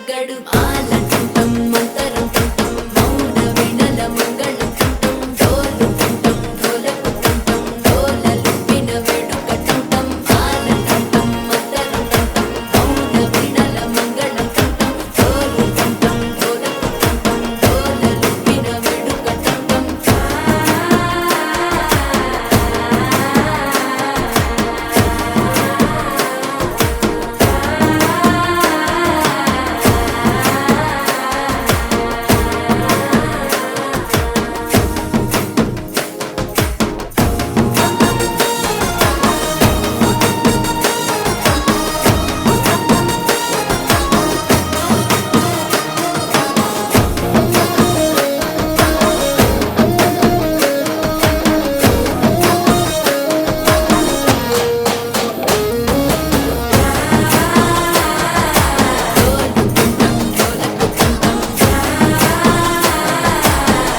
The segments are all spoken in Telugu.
రగ్గడు ఆలంటుంటం మంతరం టుంటం మౌన వీణల మంగళం టుంటం డోలు టుంటం డోలకు టుంటం డోలలు విన వేడుక టుంటం ఆలంటుంటం మంతరం టుంటం మౌన వీణల మంగళం టుంటం డోలు టుంటం డోలకు టుంటం డోలలు విన వేడుక టుంటం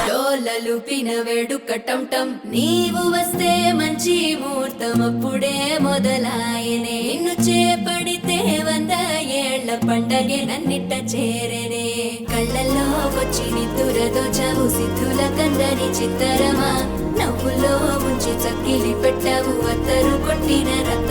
డోలలుపిన వేడుక టంటం నీవు వస్తే మంచి ముహూర్తం అప్పుడే మొదలాయనే నిన్ను చేపడితే 100 ఏళ్ల పండగే నన్నిట్ట చేరనే కళ్ళల్లో వచ్చి నిద్దురదోచావు సిద్ధుల కందని చిత్తరమా నవ్వులో ముంచి చక్కిలి పెట్టావు అత్తరు కొట్టిన రక్త